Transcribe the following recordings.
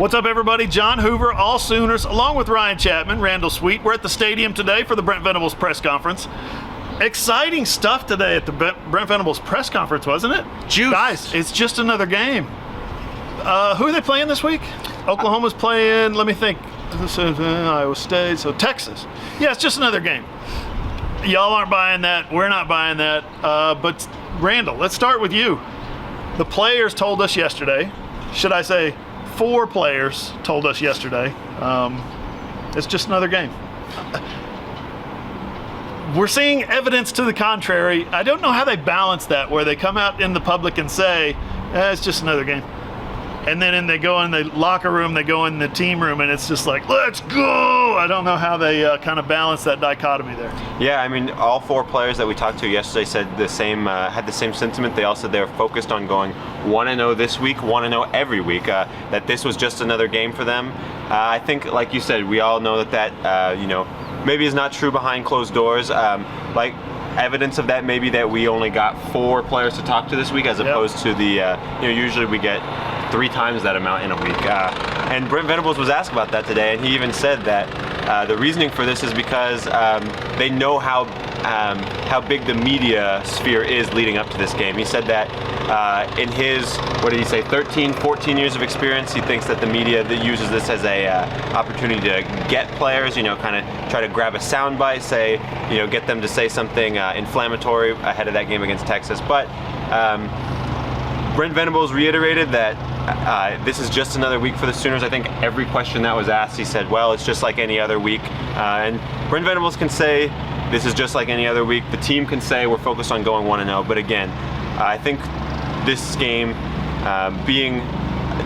What's up, everybody? John Hoover, AllSooners, along with Ryan Chapman, Randall Sweet. We're at the stadium today for the Brent Venables press conference. Exciting stuff today at the Brent Venables press conference, wasn't it? Juice. Guys, it's just another game. Who are they playing this week? Oklahoma's playing, let me think, Iowa State, so Texas. Yeah, it's just another game. Y'all aren't buying that. We're not buying that. But Randall, let's start with you. The players told us yesterday, should I say 4 players told us yesterday, it's just another game. We're seeing evidence to the contrary. I don't know how they balance that, where they come out in the public and say, it's just another game. And then they go in the locker room, they go in the team room, and it's just like, let's go! I don't know how they kind of balance that dichotomy there. Yeah, I mean, all 4 players that we talked to yesterday said the same, had the same sentiment. They all said they were focused on going 1-0 this week, 1-0 every week, that this was just another game for them. I think, like you said, we all know that maybe is not true behind closed doors. Like evidence of that maybe that we only got 4 players to talk to this week, as opposed to the, usually we get 3 times that amount in a week. And Brent Venables was asked about that today, and he even said that the reasoning for this is because they know how big the media sphere is leading up to this game. He said that in his, 13, 14 years of experience, he thinks that the media that uses this as a opportunity to get players, kind of try to grab a soundbite, say, get them to say something inflammatory ahead of that game against Texas. But Brent Venables reiterated that this is just another week for the Sooners. I think every question that was asked, he said, well, it's just like any other week. And Brent Venables can say, this is just like any other week. The team can say, we're focused on going 1-0. But again, I think this game, being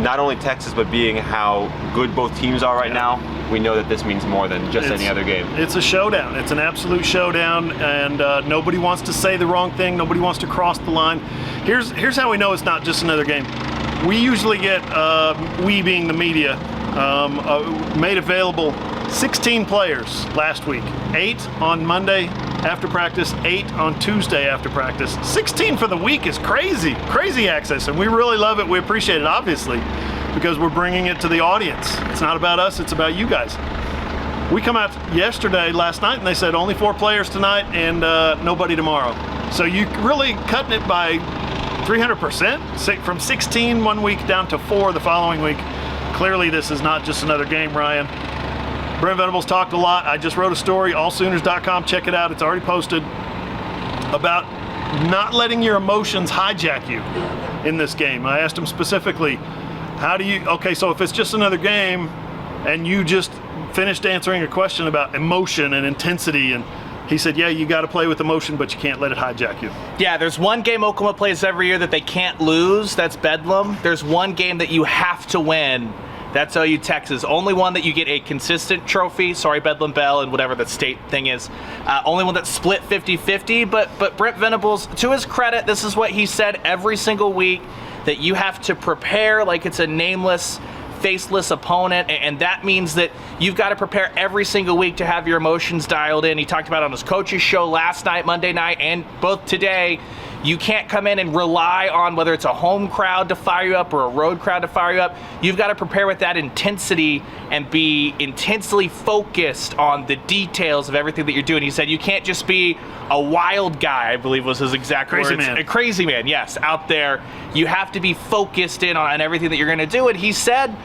not only Texas, but being how good both teams are right now, we know that this means more than just any other game. It's a showdown. It's an absolute showdown, and nobody wants to say the wrong thing. Nobody wants to cross the line. Here's how we know it's not just another game. We usually get, we being the media, made available 16 players last week. 8 on Monday after practice, 8 on Tuesday after practice. 16 for the week is crazy access, and we really love it. We appreciate it, obviously, because we're bringing it to the audience. It's not about us, it's about you guys. We come out last night, and they said only 4 players tonight and nobody tomorrow. So you really cutting it by 300%, from 16 one week down to 4 the following week. Clearly this is not just another game, Ryan. Brent Venables talked a lot. I just wrote a story, allsooners.com, check it out, it's already posted, about not letting your emotions hijack you in this game. I asked him specifically, so if it's just another game and you just finished answering a question about emotion and intensity, and he said, yeah, you got to play with emotion, but you can't let it hijack you. Yeah, there's one game Oklahoma plays every year that they can't lose. That's Bedlam. There's one game that you have to win. That's OU Texas. Only one that you get a consistent trophy. Sorry, Bedlam Bell and whatever the state thing is. Only one that's split 50-50. But Brent Venables, to his credit, this is what he said every single week, that you have to prepare like it's a nameless, faceless opponent, and that means that you've got to prepare every single week to have your emotions dialed in. He talked about it on his coach's show last night, Monday night, and both today. You can't come in and rely on whether it's a home crowd to fire you up or a road crowd to fire you up. You've got to prepare with that intensity and be intensely focused on the details of everything that you're doing. He said you can't just be a wild guy, I believe was his exact words. Man. A crazy man, yes, out there. You have to be focused in on everything that you're going to do. And he said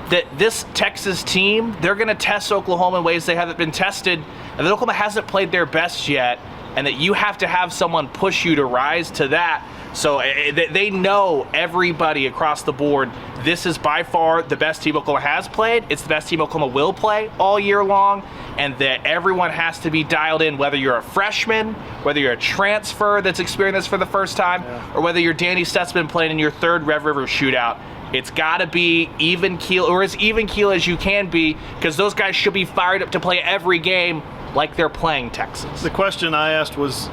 that this Texas team, they're going to test Oklahoma in ways they haven't been tested, and that Oklahoma hasn't played their best yet, and that you have to have someone push you to rise to that. So they know, everybody across the board, this is by far the best team Oklahoma has played. It's the best team Oklahoma will play all year long, and that everyone has to be dialed in, whether you're a freshman, whether you're a transfer that's experiencing this for the first time, or whether you're Danny Stutzman playing in your 3rd Rev River shootout. It's got to be even keel, or as even keel as you can be, because those guys should be fired up to play every game like they're playing Texas. The question I asked was,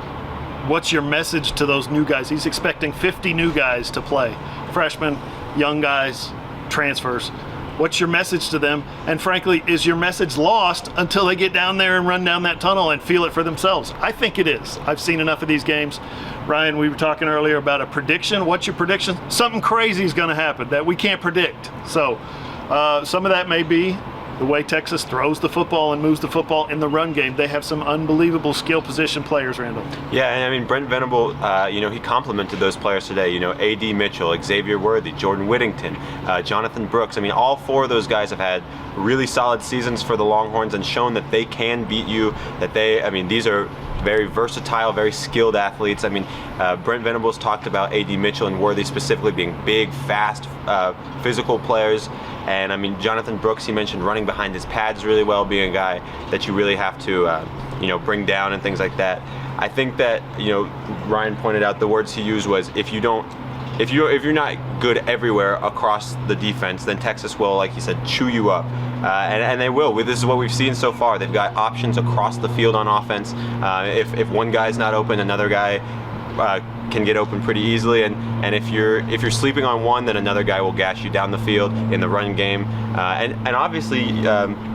what's your message to those new guys? He's expecting 50 new guys to play. Freshmen, young guys, transfers. What's your message to them? And frankly, is your message lost until they get down there and run down that tunnel and feel it for themselves? I think it is. I've seen enough of these games. Ryan, we were talking earlier about a prediction. What's your prediction? Something crazy is going to happen that we can't predict. So Some of that may be the way Texas throws the football and moves the football in the run game. They have some unbelievable skill position players, Randall. Yeah, and I mean, Brent Venables, he complimented those players today. A.D. Mitchell, Xavier Worthy, Jordan Whittington, Jonathan Brooks. I mean, all 4 of those guys have had really solid seasons for the Longhorns and shown that they can beat you, these are very versatile, very skilled athletes. I mean, Brent Venables talked about A.D. Mitchell and Worthy specifically being big, fast, physical players. And I mean, Jonathan Brooks, he mentioned running behind his pads really well, being a guy that you really have to, bring down and things like that. I think that, Ryan pointed out the words he used was, if you're not good everywhere across the defense, then Texas will, like he said, chew you up. And they will. This is what we've seen so far. They've got options across the field on offense. If one guy's not open, another guy can get open pretty easily. And if you're sleeping on one, then another guy will gash you down the field in the run game. And obviously,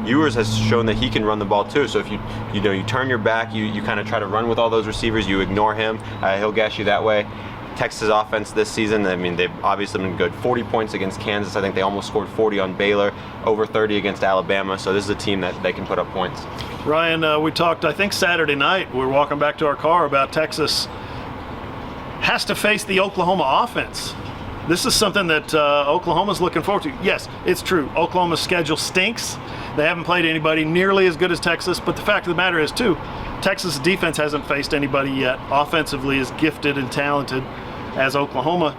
Ewers has shown that he can run the ball too. So if you turn your back, you kind of try to run with all those receivers, you ignore him, he'll gash you that way. Texas offense this season, I mean, they've obviously been good. 40 points against Kansas. I think they almost scored 40 on Baylor, over 30 against Alabama. So this is a team that they can put up points. Ryan, we talked, I think Saturday night, we were walking back to our car about Texas has to face the Oklahoma offense. This is something that Oklahoma's looking forward to. Yes, it's true. Oklahoma's schedule stinks. They haven't played anybody nearly as good as Texas, but the fact of the matter is, too, Texas' defense hasn't faced anybody yet. Offensively is gifted and talented as Oklahoma.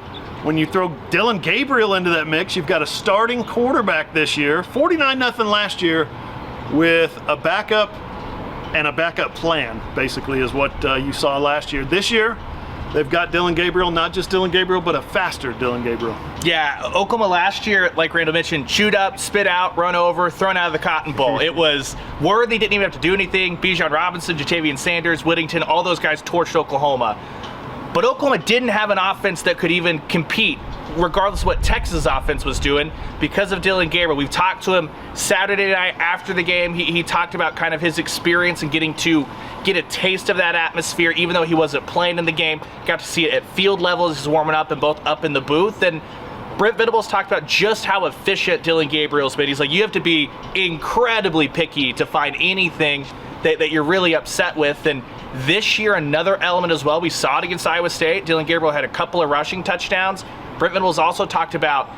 When you throw Dylan Gabriel into that mix, you've got a starting quarterback this year, 49-0 last year, with a backup and a backup plan, basically, is what you saw last year. This year, they've got Dylan Gabriel, not just Dylan Gabriel, but a faster Dylan Gabriel. Yeah, Oklahoma last year, like Randall mentioned, chewed up, spit out, run over, thrown out of the Cotton Bowl. It was Worthy didn't even have to do anything. Bijan Robinson, Jatavian Sanders, Whittington, all those guys torched Oklahoma. But Oklahoma didn't have an offense that could even compete, regardless of what Texas' offense was doing, because of Dylan Gabriel. We've talked to him Saturday night after the game. He talked about kind of his experience and getting to get a taste of that atmosphere, even though he wasn't playing in the game. Got to see it at field level as he's warming up and both up in the booth. And Brent Venables talked about just how efficient Dylan Gabriel's been. He's like, you have to be incredibly picky to find anything that you're really upset with. And this year, another element as well. We saw it against Iowa State. Dylan Gabriel had a couple of rushing touchdowns. Brent Venables also talked about,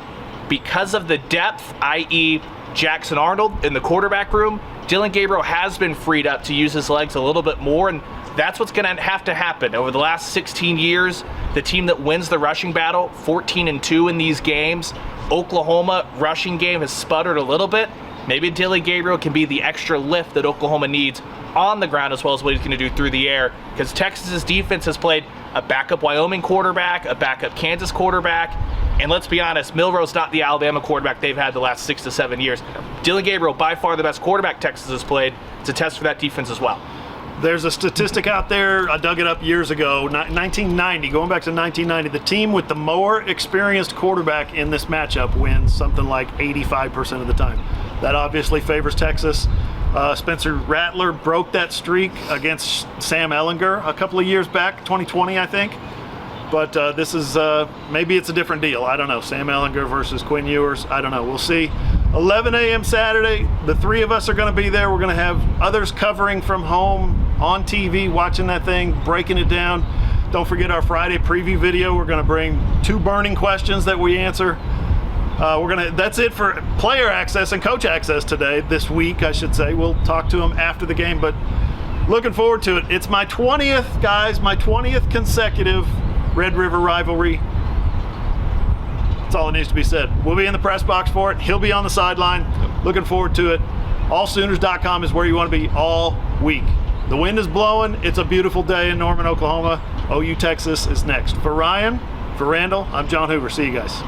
because of the depth, i.e. Jackson Arnold in the quarterback room, Dylan Gabriel has been freed up to use his legs a little bit more, and that's what's going to have to happen. Over the last 16 years, the team that wins the rushing battle, 14-2 in these games. Oklahoma rushing game has sputtered a little bit. Maybe Dylan Gabriel can be the extra lift that Oklahoma needs on the ground, as well as what he's going to do through the air, because Texas's defense has played a backup Wyoming quarterback, a backup Kansas quarterback, and let's be honest, Milroe's not the Alabama quarterback they've had the last 6 to 7 years. Dylan Gabriel, by far the best quarterback Texas has played. It's a test for that defense as well. There's a statistic out there, I dug it up years ago, 1990, going back to 1990, the team with the more experienced quarterback in this matchup wins something like 85% of the time. That obviously favors Texas. Spencer Rattler broke that streak against Sam Ehlinger a couple of years back, 2020, I think. But this is, maybe it's a different deal. I don't know. Sam Ehlinger versus Quinn Ewers. I don't know. We'll see. 11 a.m. Saturday. The three of us are going to be there. We're going to have others covering from home on TV, watching that thing, breaking it down. Don't forget our Friday preview video. We're going to bring 2 burning questions that we answer. That's it for player access and coach access today, this week, I should say. We'll talk to them after the game, but looking forward to it. It's my 20th, guys, my 20th consecutive Red River rivalry. That's all that needs to be said. We'll be in the press box for it. He'll be on the sideline. Looking forward to it. AllSooners.com is where you want to be all week. The wind is blowing. It's a beautiful day in Norman, Oklahoma. OU Texas is next. For Ryan, for Randall, I'm John Hoover. See you guys.